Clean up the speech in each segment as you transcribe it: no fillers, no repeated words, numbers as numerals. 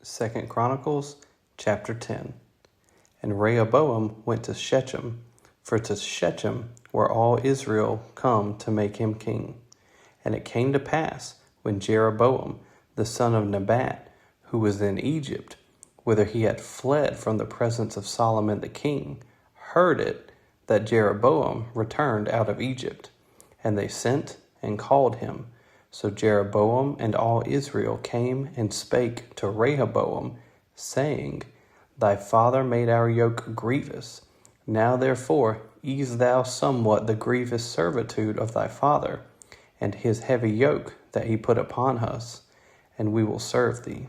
2 Chronicles chapter 10. And Rehoboam went to Shechem, for to Shechem were all Israel come to make him king. And it came to pass, when Jeroboam the son of Nebat, who was in Egypt, whither he had fled from the presence of Solomon the king, heard it, that Jeroboam returned out of Egypt. And they sent and called him. So Jeroboam and all Israel came and spake to Rehoboam, saying, Thy father made our yoke grievous. Now therefore ease thou somewhat the grievous servitude of thy father, and his heavy yoke that he put upon us, and we will serve thee.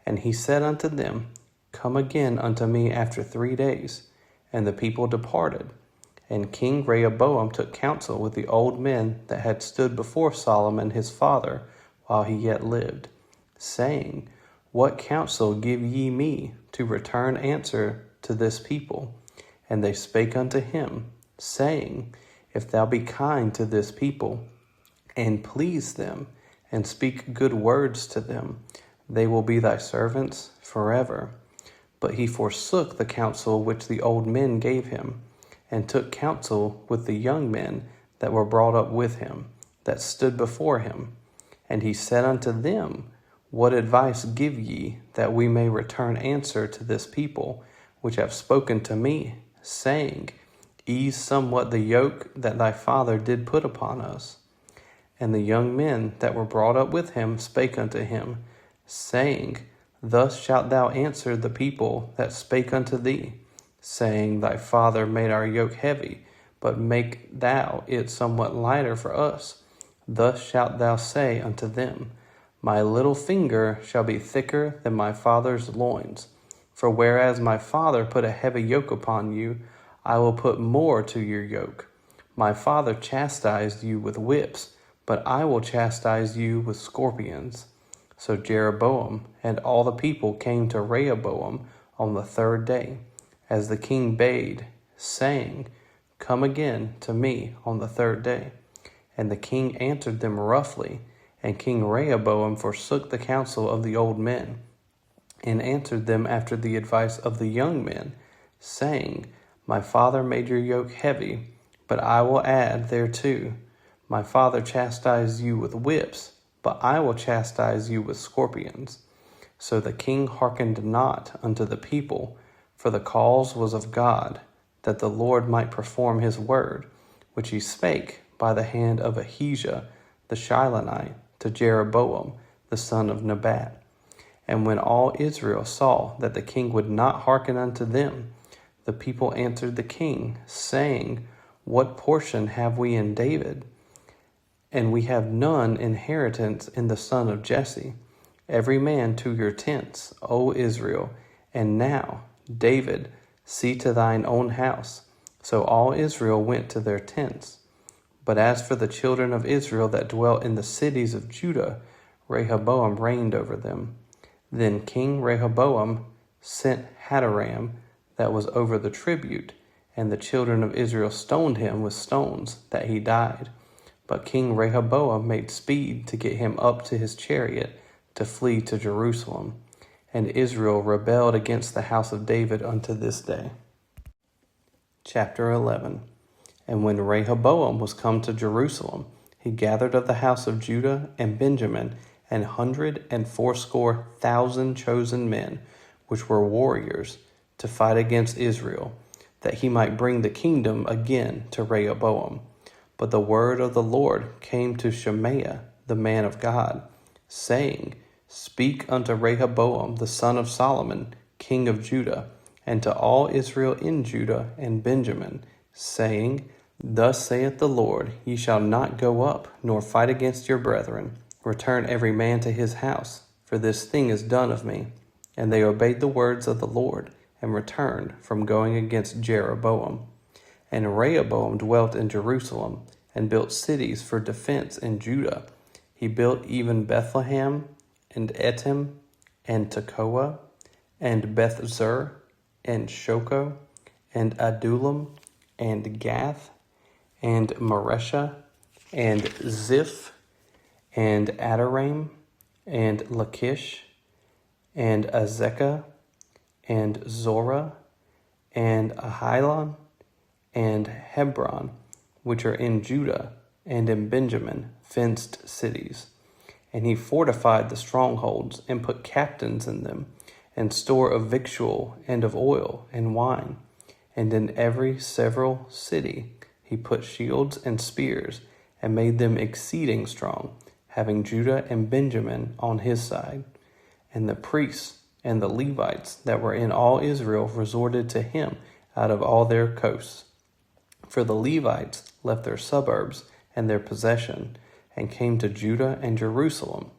And he said unto them, Come again unto me after 3 days. And the people departed. And King Rehoboam took counsel with the old men that had stood before Solomon his father while he yet lived, saying, What counsel give ye me to return answer to this people? And they spake unto him, saying, If thou be kind to this people, and please them, and speak good words to them, they will be thy servants forever. But he forsook the counsel which the old men gave him, and took counsel with the young men that were brought up with him, that stood before him. And he said unto them, What advice give ye, that we may return answer to this people, which have spoken to me, saying, Ease somewhat the yoke that thy father did put upon us? And the young men that were brought up with him spake unto him, saying, Thus shalt thou answer the people that spake unto thee, saying, Thy father made our yoke heavy, but make thou it somewhat lighter for us. Thus shalt thou say unto them, My little finger shall be thicker than my father's loins. For whereas my father put a heavy yoke upon you, I will put more to your yoke. My father chastised you with whips, but I will chastise you with scorpions. So Jeroboam and all the people came to Rehoboam on the 3rd day, as the king bade, saying, Come again to me on the 3rd day. And the king answered them roughly, and King Rehoboam forsook the counsel of the old men, and answered them after the advice of the young men, saying, My father made your yoke heavy, but I will add thereto. My father chastised you with whips, but I will chastise you with scorpions. So the king hearkened not unto the people, for the cause was of God, that the Lord might perform his word, which he spake by the hand of Ahijah the Shilonite to Jeroboam the son of Nebat. And when all Israel saw that the king would not hearken unto them, the people answered the king, saying, What portion have we in David? And we have none inheritance in the son of Jesse. Every man to your tents, O Israel. And now, David, see to thine own house. So all Israel went to their tents. But as for the children of Israel that dwelt in the cities of Judah, Rehoboam reigned over them. Then King Rehoboam sent Hadoram, that was over the tribute, and the children of Israel stoned him with stones, that he died. But King Rehoboam made speed to get him up to his chariot, to flee to Jerusalem. And Israel rebelled against the house of David unto this day. Chapter 11. And when Rehoboam was come to Jerusalem, he gathered of the house of Judah and Benjamin 180,000 chosen men, which were warriors, to fight against Israel, that he might bring the kingdom again to Rehoboam. But the word of the Lord came to Shemaiah, the man of God, saying, Speak unto Rehoboam the son of Solomon, king of Judah, and to all Israel in Judah and Benjamin, saying, Thus saith the Lord, Ye shall not go up, nor fight against your brethren. Return every man to his house, for this thing is done of me. And they obeyed the words of the Lord, and returned from going against Jeroboam. And Rehoboam dwelt in Jerusalem, and built cities for defense in Judah. He built even Bethlehem, and Etam, and Tekoa, and Bethzur, and Shoko, and Adullam, and Gath, and Maresha, and Ziph, and Adoram, and Lachish, and Azekah, and Zorah, and Ahilon, and Hebron, which are in Judah, and in Benjamin, fenced cities. And he fortified the strongholds, and put captains in them, and store of victual, and of oil, and wine. And in every several city he put shields and spears, and made them exceeding strong, having Judah and Benjamin on his side. And the priests and the Levites that were in all Israel resorted to him out of all their coasts. For the Levites left their suburbs and their possession, and came to Judah and Jerusalem.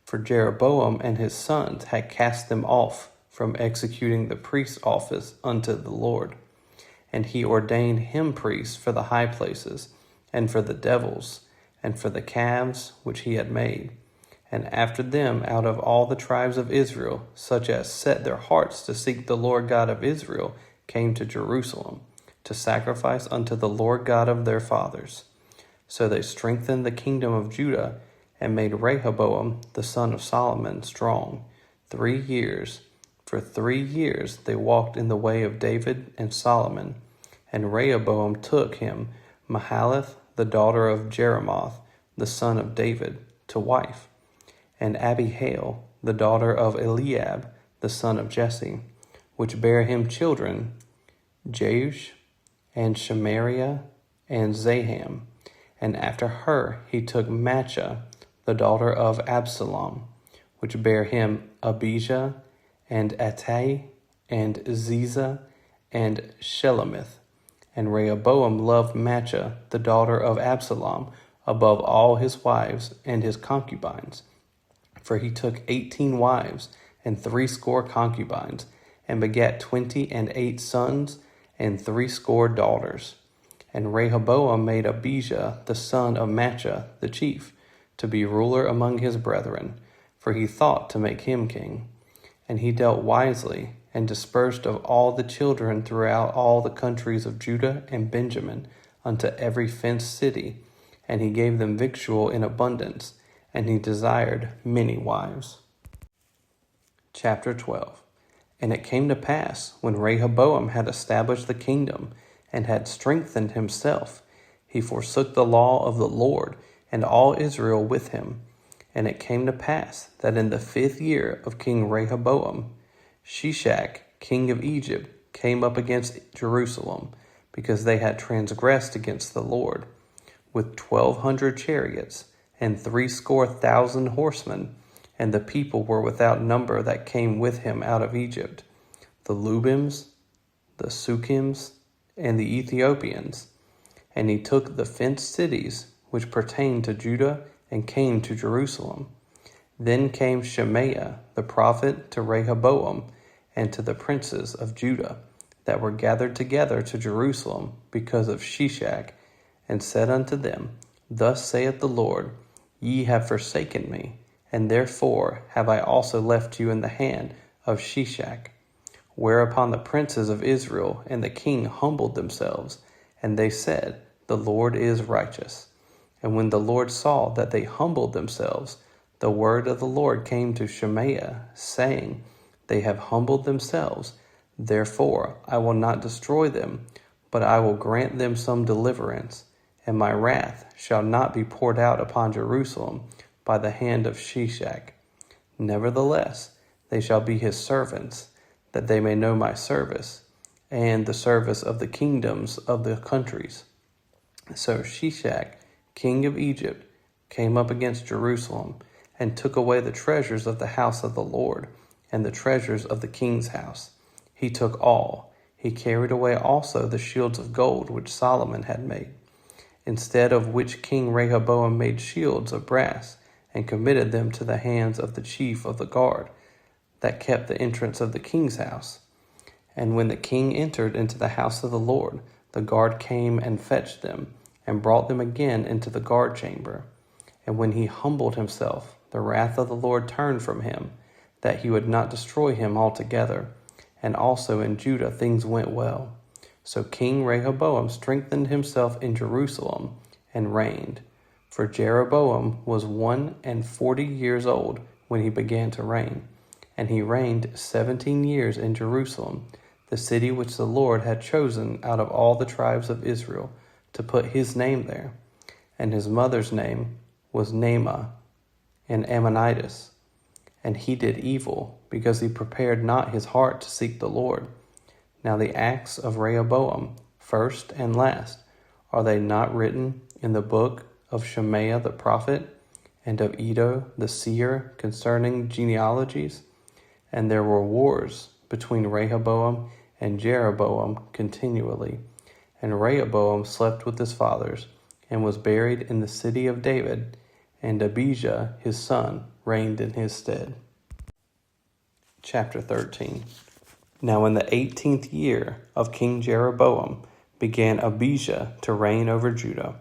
For Jeroboam and his sons had cast them off from executing the priest's office unto the Lord. And he ordained him priests for the high places, and for the devils, and for the calves which he had made. And after them out of all the tribes of Israel, such as set their hearts to seek the Lord God of Israel, came to Jerusalem, to sacrifice unto the Lord God of their fathers. So they strengthened the kingdom of Judah, and made Rehoboam the son of Solomon strong 3 years. For 3 years they walked in the way of David and Solomon. And Rehoboam took him Mahalath, the daughter of Jeremoth, the son of David, to wife, and Abihail, the daughter of Eliab, the son of Jesse, which bare him children, Jeush, and Shemariah, and Zaham. And after her he took Maachah, the daughter of Absalom, which bare him Abijah, and Attai, and Ziza, and Shelemith. And Rehoboam loved Maachah, the daughter of Absalom, above all his wives and his concubines. For he took 18 wives and 80 concubines, and begat 28 sons and 80 daughters. And Rehoboam made Abijah the son of Maachah the chief, to be ruler among his brethren, for he thought to make him king. And he dealt wisely, and dispersed of all the children throughout all the countries of Judah and Benjamin, unto every fenced city. And he gave them victual in abundance, and he desired many wives. Chapter 12. And it came to pass, when Rehoboam had established the kingdom, and had strengthened himself, he forsook the law of the Lord, and all Israel with him. And it came to pass that in the 5th year of King Rehoboam, Shishak, king of Egypt, came up against Jerusalem, because they had transgressed against the Lord, with 1,200 chariots, and 80,000 horsemen, and the people were without number that came with him out of Egypt, the Lubims, the Sukkims, and the Ethiopians. And he took the fenced cities which pertained to Judah, and came to Jerusalem. Then came Shemaiah the prophet to Rehoboam, and to the princes of Judah, that were gathered together to Jerusalem because of Shishak, and said unto them, Thus saith the Lord, Ye have forsaken me, and therefore have I also left you in the hand of Shishak. Whereupon the princes of Israel and the king humbled themselves, and they said, The Lord is righteous. And when the Lord saw that they humbled themselves, the word of the Lord came to Shemaiah, saying, They have humbled themselves, therefore I will not destroy them, but I will grant them some deliverance, and my wrath shall not be poured out upon Jerusalem by the hand of Shishak. Nevertheless, they shall be his servants, that they may know my service, and the service of the kingdoms of the countries. So Shishak, king of Egypt, came up against Jerusalem, and took away the treasures of the house of the Lord, and the treasures of the king's house. He took all. He carried away also the shields of gold which Solomon had made, instead of which King Rehoboam made shields of brass, and committed them to the hands of the chief of the guard, that kept the entrance of the king's house. And when the king entered into the house of the Lord, the guard came and fetched them, and brought them again into the guard chamber. And when he humbled himself, the wrath of the Lord turned from him, that he would not destroy him altogether. And also in Judah things went well. So King Rehoboam strengthened himself in Jerusalem, and reigned. For Jeroboam was 41 years old when he began to reign, And he reigned 17 years in Jerusalem, the city which the Lord had chosen out of all the tribes of Israel, to put his name there. And his mother's name was Naamah, an Ammonitess. And he did evil, because he prepared not his heart to seek the Lord. Now the acts of Rehoboam, first and last, are they not written in the book of Shemaiah the prophet, and of Iddo the seer concerning genealogies? And there were wars between Rehoboam and Jeroboam continually. And Rehoboam slept with his fathers, and was buried in the city of David, and Abijah his son reigned in his stead. Chapter 13. Now in the 18th year of King Jeroboam began Abijah to reign over Judah.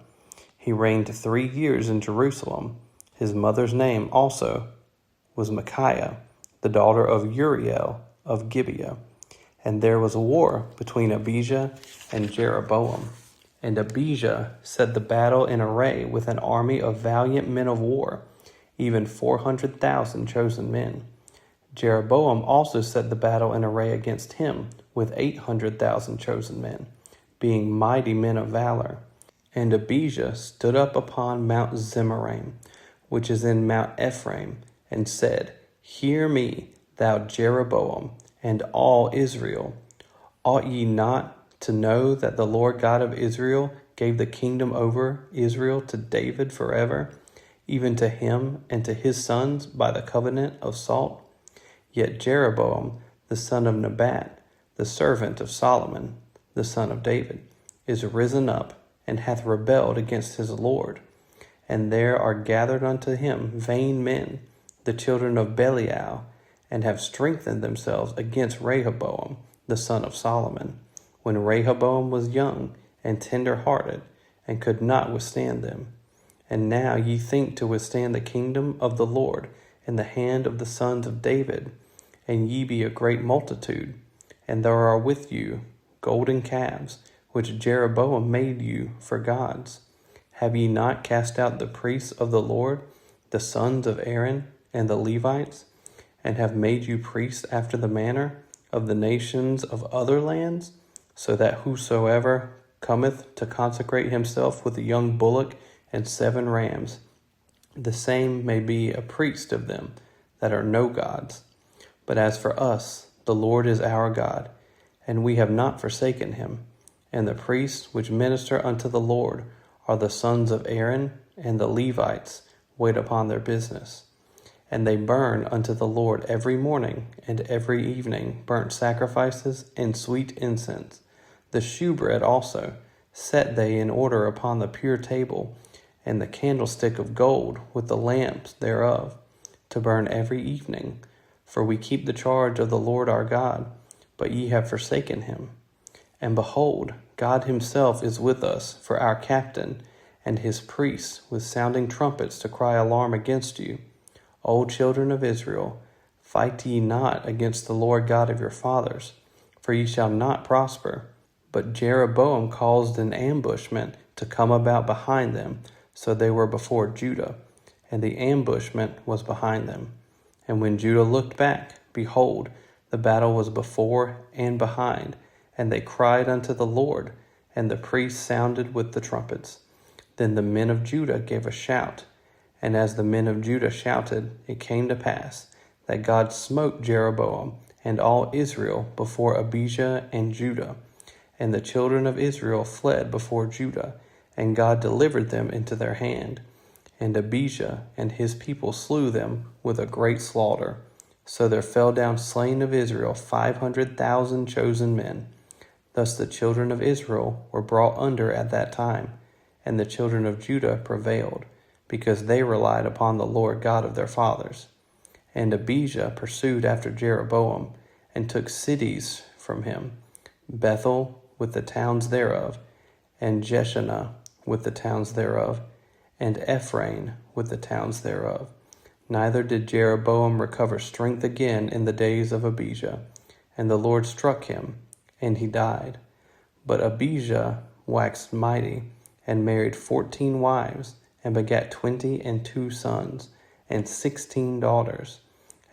He reigned 3 years in Jerusalem. His mother's name also was Micaiah, the daughter of Uriel of Gibeah. And there was a war between Abijah and Jeroboam. And Abijah set the battle in array with an army of valiant men of war, even 400,000 chosen men. Jeroboam also set the battle in array against him with 800,000 chosen men, being mighty men of valor. And Abijah stood up upon Mount Zemaraim, which is in Mount Ephraim, and said, Hear me, thou Jeroboam, and all Israel. Ought ye not to know that the Lord God of Israel gave the kingdom over Israel to David forever, even to him and to his sons by the covenant of salt? Yet Jeroboam, the son of Nebat, the servant of Solomon, the son of David, is risen up, and hath rebelled against his Lord. And there are gathered unto him vain men, the children of Belial, and have strengthened themselves against Rehoboam, the son of Solomon, when Rehoboam was young and tender-hearted, and could not withstand them. And now ye think to withstand the kingdom of the Lord in the hand of the sons of David, and ye be a great multitude, and there are with you golden calves, which Jeroboam made you for gods. Have ye not cast out the priests of the Lord, the sons of Aaron, and the Levites, and have made you priests after the manner of the nations of other lands, so that whosoever cometh to consecrate himself with a young bullock and 7 rams, the same may be a priest of them that are no gods? But as for us, the Lord is our God, and we have not forsaken him. And the priests which minister unto the Lord are the sons of Aaron, and the Levites wait upon their business. And they burn unto the Lord every morning and every evening burnt sacrifices and sweet incense. The shewbread also set they in order upon the pure table, and the candlestick of gold with the lamps thereof, to burn every evening. For we keep the charge of the Lord our God, but ye have forsaken him. And behold, God himself is with us for our captain, and his priests with sounding trumpets to cry alarm against you. O children of Israel, fight ye not against the Lord God of your fathers, for ye shall not prosper. But Jeroboam caused an ambushment to come about behind them, so they were before Judah, and the ambushment was behind them. And when Judah looked back, behold, the battle was before and behind, and they cried unto the Lord, and the priests sounded with the trumpets. Then the men of Judah gave a shout, and as the men of Judah shouted, it came to pass that God smote Jeroboam and all Israel before Abijah and Judah. And the children of Israel fled before Judah, and God delivered them into their hand. And Abijah and his people slew them with a great slaughter. So there fell down slain of Israel 500,000 chosen men. Thus the children of Israel were brought under at that time, and the children of Judah prevailed, because they relied upon the Lord God of their fathers. And Abijah pursued after Jeroboam, and took cities from him, Bethel with the towns thereof, and Jeshanah with the towns thereof, and Ephraim with the towns thereof. Neither did Jeroboam recover strength again in the days of Abijah, and the Lord struck him, and he died. But Abijah waxed mighty, and married 14 wives, and begat 22 sons, and 16 daughters.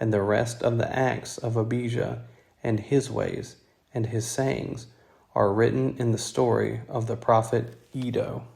and the rest of the acts of Abijah, and his ways, and his sayings, are written in the story of the prophet Iddo.